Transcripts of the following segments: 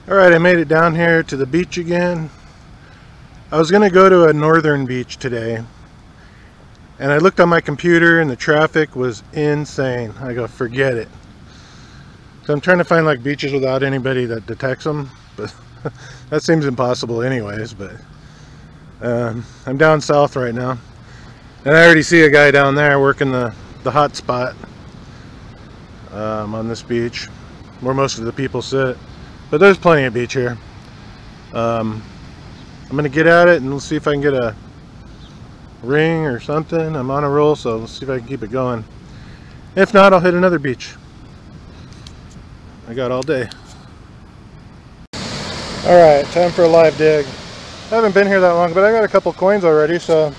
Alright, I made it down here to the beach again. I was going to go to a northern beach today, and I looked on my computer and the traffic was insane. I go, forget it. So I'm trying to find like beaches without anybody that detects them, but that seems impossible anyways. But I'm down south right now, and I already see a guy down there working the hot spot on this beach where most of the people sit. But there's plenty of beach here. I'm gonna get at it and we'll see if I can get a ring or something. I'm on a roll, so let's see if I can keep it going. If not, I'll hit another beach. I got all day. Alright, time for a live dig. I haven't been here that long, but I got a couple coins already, so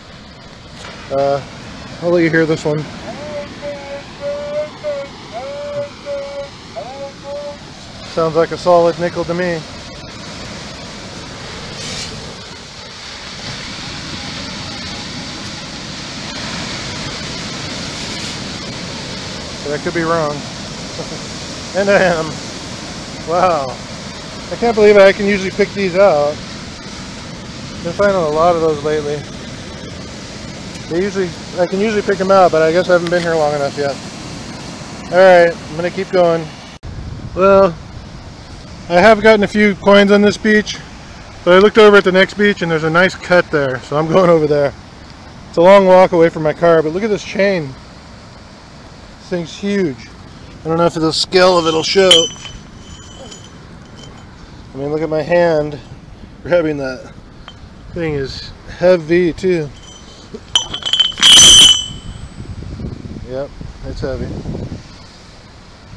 I'll let you hear this one. Sounds like a solid nickel to me. But I could be wrong. And I am. Wow. I can't believe I can usually pick these out. Been finding a lot of those lately. I can usually pick them out, but I guess I haven't been here long enough yet. Alright, I'm gonna keep going. Well, I have gotten a few coins on this beach, but I looked over at the next beach and there's a nice cut there, so I'm going over there. It's a long walk away from my car, but look at this chain. This thing's huge. I don't know if the scale of it'll show. I mean, look at my hand grabbing that. Thing is heavy too. Yep, it's heavy.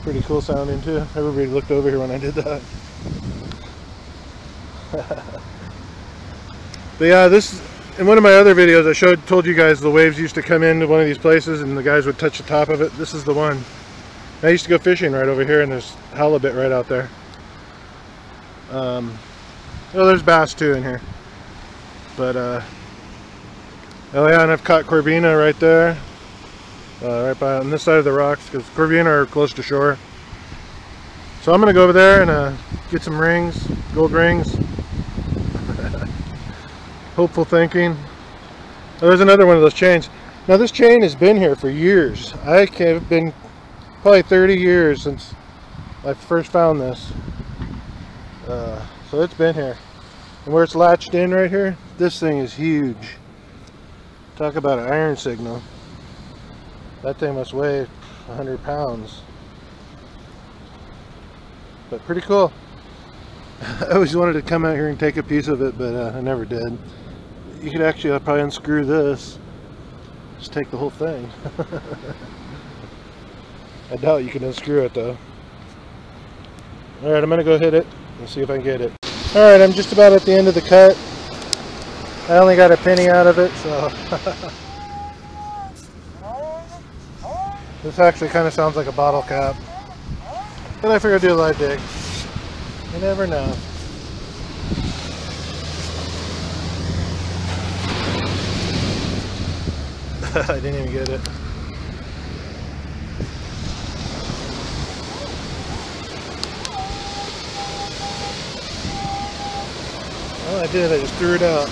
Pretty cool sounding too. Everybody looked over here when I did that. But yeah, this, in one of my other videos I told you guys the waves used to come into one of these places and the guys would touch the top of it. This is the one. I used to go fishing right over here and there's halibut right out there. Well, there's bass too in here. But oh yeah, and I've caught corvina right there. Right by on this side of the rocks, because corvina are close to shore. So I'm gonna go over there and get some rings, gold rings. Hopeful thinking. Oh, there's another one of those chains. Now this chain has been here for years. I've been probably 30 years since I first found this. So it's been here. And where it's latched in right here, this thing is huge. Talk about an iron signal. That thing must weigh 100 pounds. But pretty cool. I always wanted to come out here and take a piece of it, but I never did. You could actually probably unscrew this. Just take the whole thing. I doubt you can unscrew it though. Alright, I'm gonna go hit it and see if I can get it. Alright, I'm just about at the end of the cut. I only got a penny out of it, so this actually kind of sounds like a bottle cap. But I figured I'd do a live dig. You never know. I didn't even get it. Oh, I did. I just threw it out.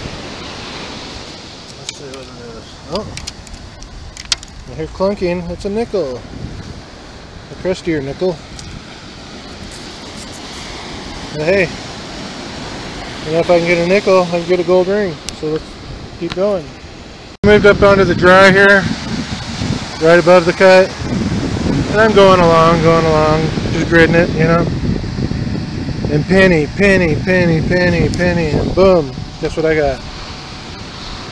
Let's see what it is. Oh. I hear clunking. It's a nickel. A crustier nickel. But hey, you know, if I can get a nickel, I can get a gold ring. So let's keep going. Moved up onto the dry here, right above the cut. And I'm going along, just gridding it, you know. And penny, penny, penny, penny, penny, and boom, guess what I got?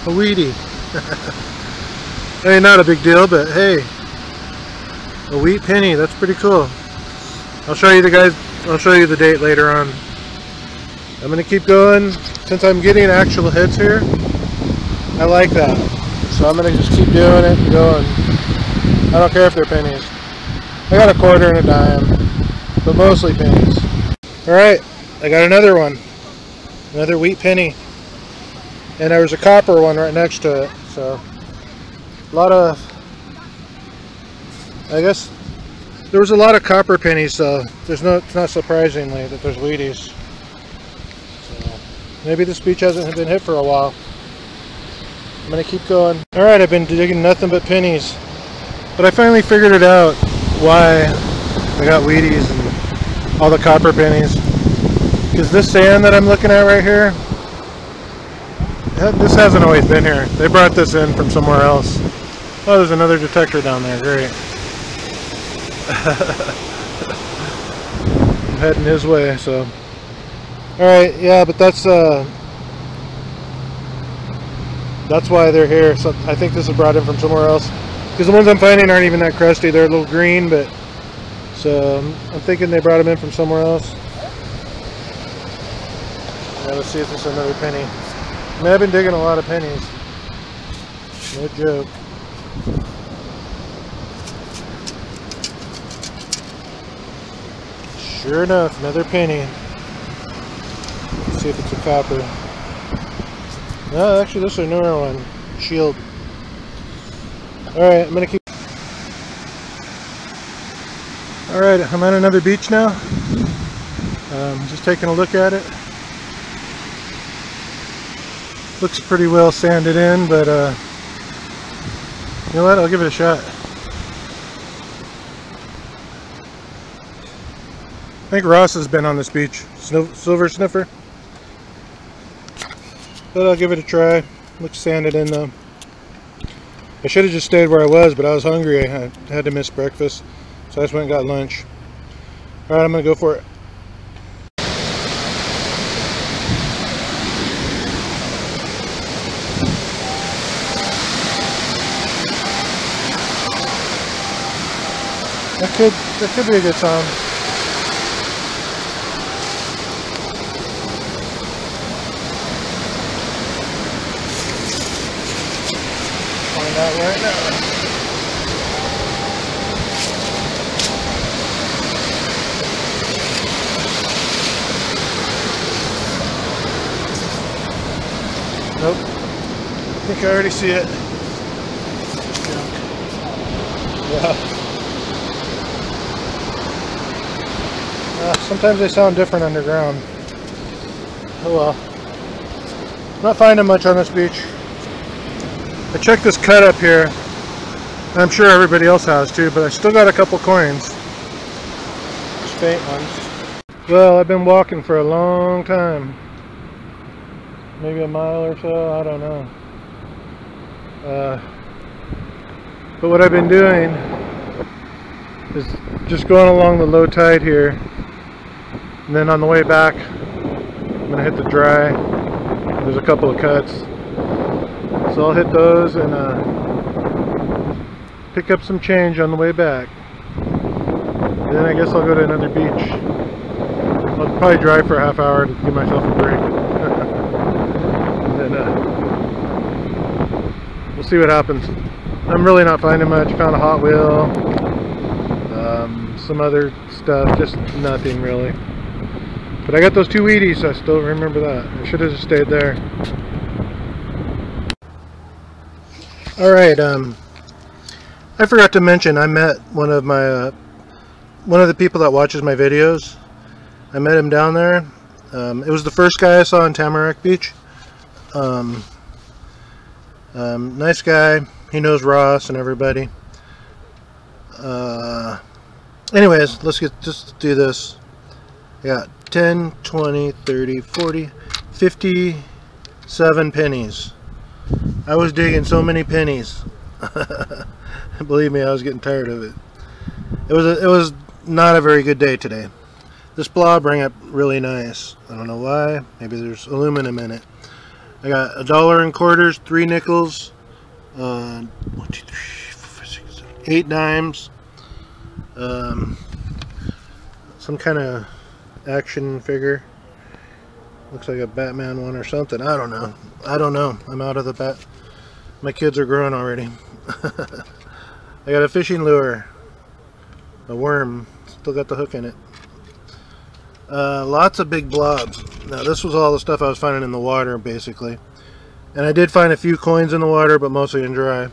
A weedy. Hey, not a big deal, but hey, a wheat penny, that's pretty cool. I'll show you the date later on. I'm gonna keep going. Since I'm getting actual hits here, I like that. So I'm gonna just keep doing it and going. I don't care if they're pennies. I got a quarter and a dime, but mostly pennies. Alright, I got another one. Another wheat penny. And there was a copper one right next to it. So a lot of, I guess there was a lot of copper pennies, so it's not surprisingly that there's Wheaties. Maybe this beach hasn't been hit for a while. I'm gonna keep going. Alright, I've been digging nothing but pennies. But I finally figured it out why I got Wheaties and all the copper pennies. Because this sand that I'm looking at right here, this hasn't always been here. They brought this in from somewhere else. Oh, there's another detector down there. Great. I'm heading his way, so. Alright, yeah, but that's why they're here. So I think this is brought in from somewhere else. Because the ones I'm finding aren't even that crusty. They're a little green, but so I'm thinking they brought them in from somewhere else. Yeah, let's see if this is another penny. I mean, I've been digging a lot of pennies. No joke. Sure enough, another penny. Let's see if it's a copper. No, actually this is a newer one. Shield. Alright, I'm gonna keep. Alright, I'm at another beach now. Just taking a look at it. Looks pretty well sanded in, but you know what? I'll give it a shot. I think Ross has been on this beach. Silver sniffer. But I'll give it a try. Looks sanded in though. I should have just stayed where I was, but I was hungry. I had to miss breakfast, so I just went and got lunch. Alright, I'm gonna go for it. That could be a good sound. Find out right now. Nope. I think I already see it. Yeah. Sometimes they sound different underground. Oh well. Not finding much on this beach. I checked this cut up here. I'm sure everybody else has too, but I still got a couple coins. Just faint ones. Well, I've been walking for a long time. Maybe a mile or so, I don't know. But what I've been doing is just going along the low tide here. And then on the way back, I'm going to hit the dry. There's a couple of cuts. So I'll hit those and pick up some change on the way back. And then I guess I'll go to another beach. I'll probably drive for a half hour to give myself a break. And then we'll see what happens. I'm really not finding much. Found a Hot Wheel. Some other stuff. Just nothing really. But I got those two Wheaties, so I still remember that. I should have just stayed there. Alright, I forgot to mention, I met one of the people that watches my videos. I met him down there. It was the first guy I saw on Tamarack Beach. Nice guy. He knows Ross and everybody. Anyways, let's just do this. I got 10, 20, 30, 40, 57 pennies. I was digging so many pennies. Believe me, I was getting tired of it. It was not a very good day today. This blob rang up really nice. I don't know why. Maybe there's aluminum in it. I got $1 in quarters, 3 nickels, 1, 2, 3, 4, 5, 6, 7, 8 dimes, some kind of action figure. Looks like a Batman one or something. I don't know. I'm out of the bat. My kids are growing already. I got a fishing lure, a worm, still got the hook in it. Lots of big blobs. Now this was all the stuff I was finding in the water basically, and I did find a few coins in the water, but mostly in dry.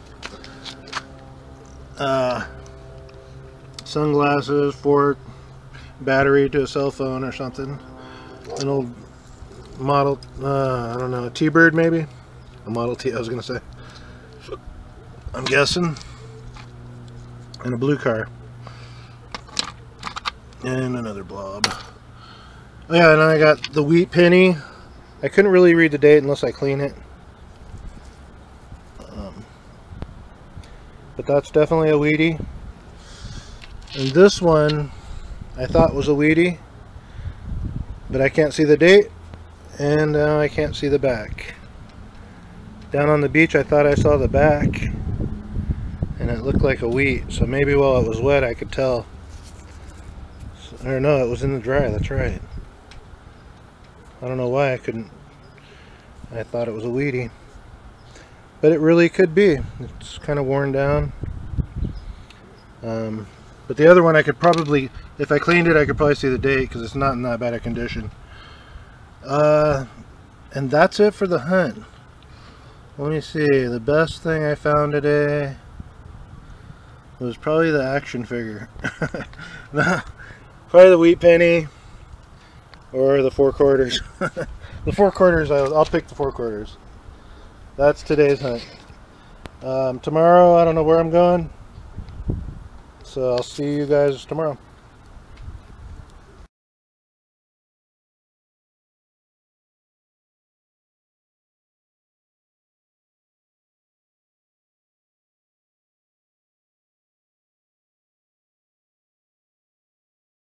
Sunglasses, fork, battery to a cell phone or something, an old Model, I don't know, a T-Bird maybe? A Model T, I was gonna say. I'm guessing. And a blue car. And another blob. Oh yeah, and I got the wheat penny. I couldn't really read the date unless I clean it. But that's definitely a wheatie. And this one I thought was a wheatie, but I can't see the date, and now I can't see the back. Down on the beach I thought I saw the back, and it looked like a wheat, so maybe while it was wet I could tell. Or no, it was in the dry, that's right. I don't know why I couldn't. I thought it was a wheatie. But it really could be. It's kind of worn down. But the other one I could probably, if I cleaned it, I could probably see the date because it's not in that bad a condition. And that's it for the hunt. Let me see. The best thing I found today was probably the action figure. Probably the wheat penny or the 4 quarters. The 4 quarters, I'll pick the 4 quarters. That's today's hunt. Tomorrow, I don't know where I'm going. So I'll see you guys tomorrow.